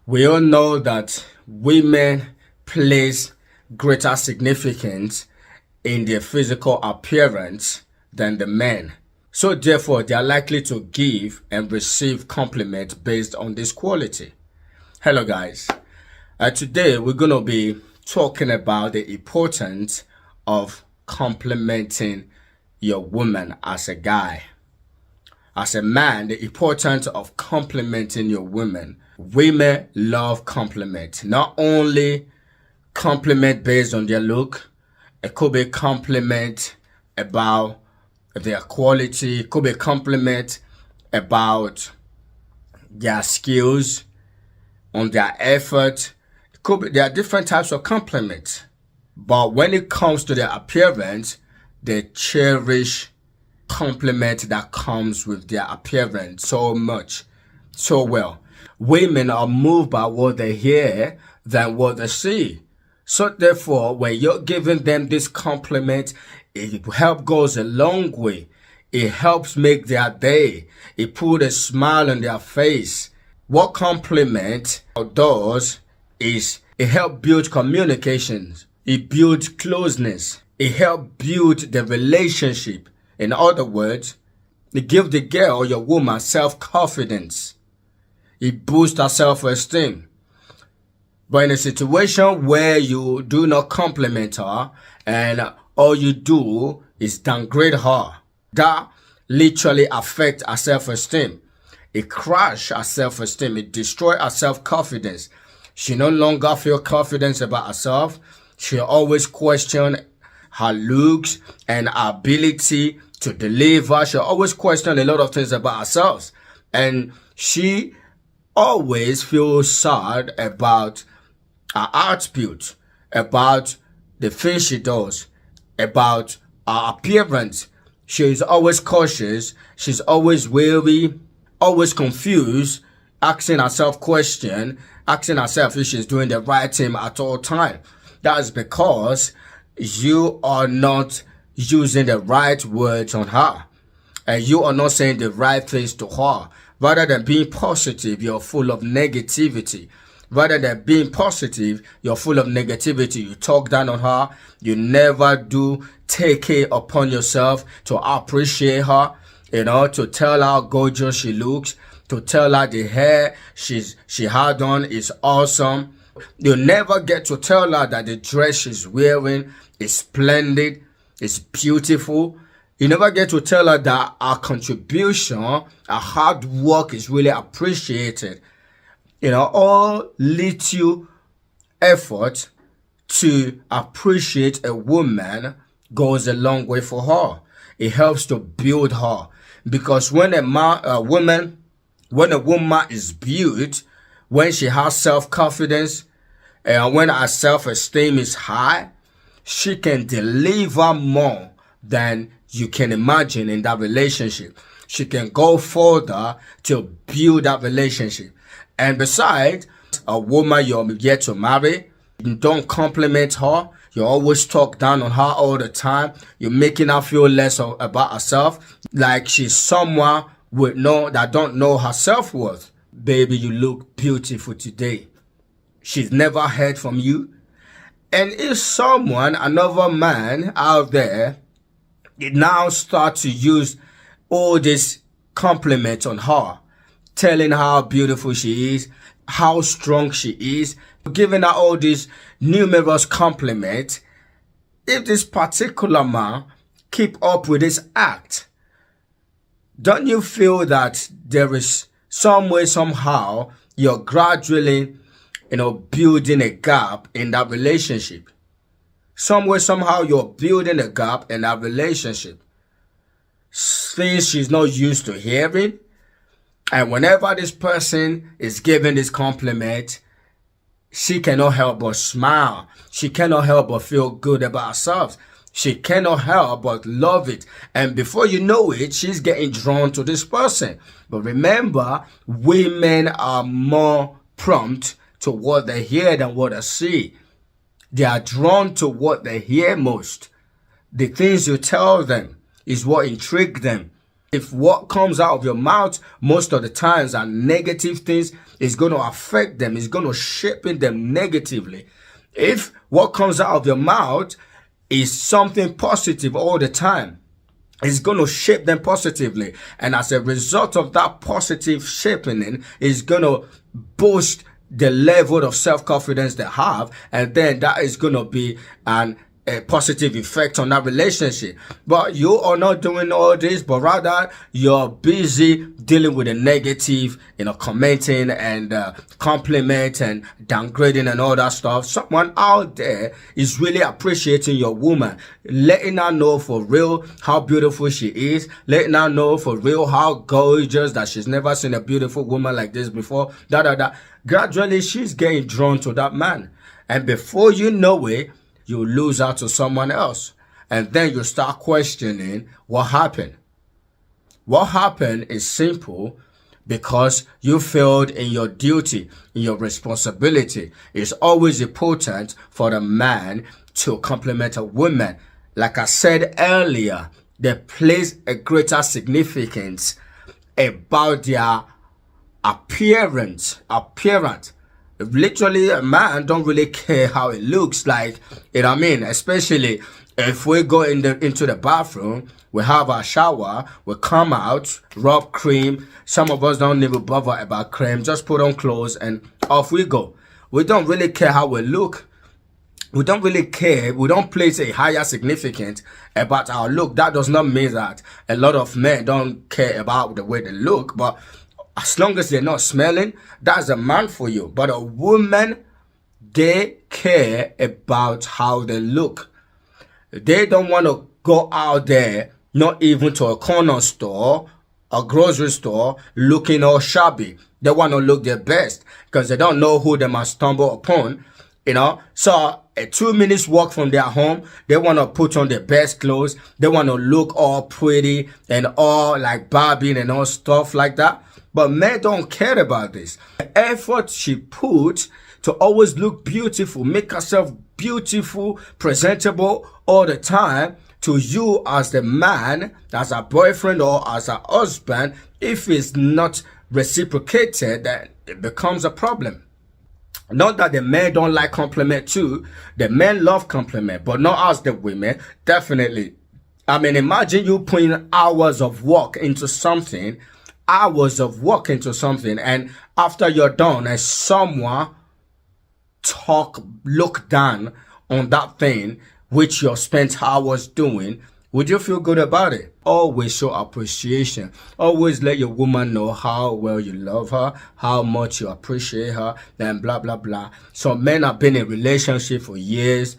We all know that women place greater significance in their physical appearance than the men. So therefore, they are likely to give and receive compliments based on this quality. Hello guys. Today we're going to be talking about the importance of complimenting your woman as a guy. As a man, the importance of complimenting your women. Women love compliment. Not only compliment based on their look, it could be compliment about their quality, it could be compliment about their skills, on their effort. It could be, there are different types of compliments. But when it comes to their appearance, they cherish compliment that comes with their appearance so much, so well. Women are moved by what they hear than what they see. So therefore, when you're giving them this compliment, it goes a long way. It helps make their day. It puts a smile on their face. What compliment does is it helps build communications. It builds closeness. It helps build the relationship. In other words, it gives the girl or your woman self-confidence. It boosts her self-esteem. But in a situation where you do not compliment her and all you do is downgrade her, that literally affects her self-esteem. It crashes her self-esteem. It destroys her self-confidence. She no longer feels confidence about herself. She always questions her looks and her ability to deliver. She always questions a lot of things about herself. And she always feels sad about her attributes, about the things she does, about her appearance. She is always cautious. She's always wary, always confused, asking herself questions, asking herself if she's doing the right thing at all times. That is because you are not using the right words on her. And you are not saying the right things to her. Rather than being positive, you're full of negativity. Rather than being positive, you're full of negativity. You talk down on her. You never do take care upon yourself to appreciate her, to tell her how gorgeous she looks, to tell her the hair she had on is awesome. You never get to tell her that the dress she's wearing is splendid, is beautiful. You never get to tell her that her contribution, her hard work is really appreciated. All little effort to appreciate a woman goes a long way for her. It helps to build her. Because when a woman is built, when she has self-confidence, and when her self-esteem is high, she can deliver more than you can imagine in that relationship. She can go further to build that relationship. And besides, a woman you're yet to marry, you don't compliment her. You always talk down on her all the time. You're making her feel less about herself, like she's someone that don't know her self-worth. Baby, you look beautiful today. She's never heard from you. And if another man out there, it now start to use all this compliments on her, telling her how beautiful she is, how strong she is, giving her all these numerous compliments. If this particular man keep up with this act, don't you feel that there is some way, somehow, you're gradually, building a gap in that relationship? Some way, somehow, you're building a gap in that relationship. Things she's not used to hearing. And whenever this person is giving this compliment, she cannot help but smile. She cannot help but feel good about herself. She cannot help but love it. And before you know it, she's getting drawn to this person. But remember, women are more prompt to what they hear than what they see. They are drawn to what they hear most. The things you tell them is what intrigues them. If what comes out of your mouth most of the times are negative things, it's going to affect them. It's going to shape them negatively. If what comes out of your mouth is something positive all the time, it's going to shape them positively. And as a result of that positive shaping, it's going to boost the level of self-confidence they have. And then that is going to be a positive effect on that relationship. But you are not doing all this, but rather you're busy dealing with the negative, commenting and compliment and downgrading and all that stuff. Someone out there is really appreciating your woman, letting her know for real how beautiful she is, letting her know for real how gorgeous, that she's never seen a beautiful woman like this before. Gradually, she's getting drawn to that man. And before you know it, you lose out to someone else. And then you start questioning what happened. What happened is simple, because you failed in your duty, in your responsibility. It's always important for a man to compliment a woman. Like I said earlier, they place a greater significance about their appearance. Literally, a man don't really care how it looks like, especially if we go into the bathroom, we have our shower, we come out, rub cream. Some of us don't even bother about cream, just put on clothes and off we go. We don't really care how we look. We don't really care. We don't place a higher significance about our look. That does not mean that a lot of men don't care about the way they look, but as long as they're not smelling, that's a man for you. But a woman, they care about how they look. They don't want to go out there, not even to a corner store, a grocery store, looking all shabby. They want to look their best because they don't know who they must stumble upon. So a 2 minutes walk from their home, they want to put on their best clothes. They want to look all pretty and all like Barbie and all stuff like that. But men don't care about this. The effort she put to always look beautiful, make herself beautiful, presentable all the time, to you as the man, as a boyfriend or as a husband, if it's not reciprocated, then it becomes a problem. Not that the men don't like compliment too. The men love compliment, but not as the women. Definitely. Imagine you putting hours of work into something, and after you're done, and someone look down on that thing which you spent hours doing, would you feel good about it? Always show appreciation. Always let your woman know how well you love her, how much you appreciate her, and blah, blah, blah. Some men have been in a relationship for years,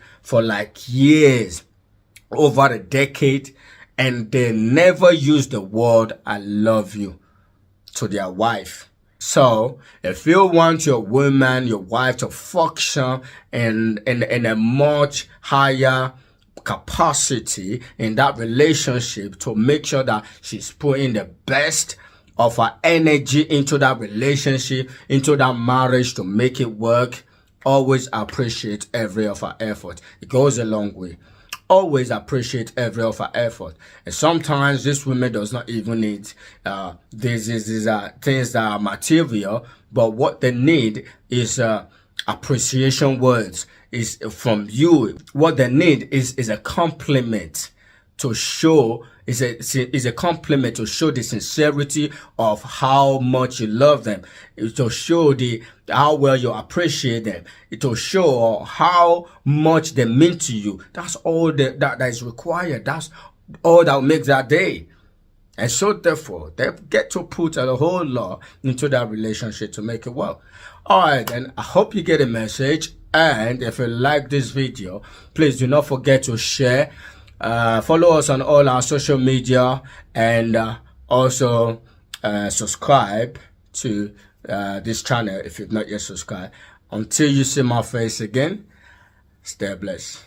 over a decade, and they never use the word "I love you" to their wife. So, if you want your woman, your wife to function in a much higher capacity in that relationship, to make sure that she's putting the best of her energy into that relationship, into that marriage to make it work, always appreciate every of her effort. It goes a long way. Always appreciate every of her effort. And sometimes this woman does not even need these things that are material, but what they need is appreciation words is from you. What they need is a compliment to show, is a compliment to show the sincerity of how much you love them, to show how well you appreciate them, to show how much they mean to you. That's all that is required. That's all that makes that day. And so therefore, they get to put a whole lot into that relationship to make it work. Alright then, I hope you get a message. And if you like this video, please do not forget to share. Follow us on all our social media, and also subscribe to this channel if you've not yet subscribed. Until you see my face again, stay blessed.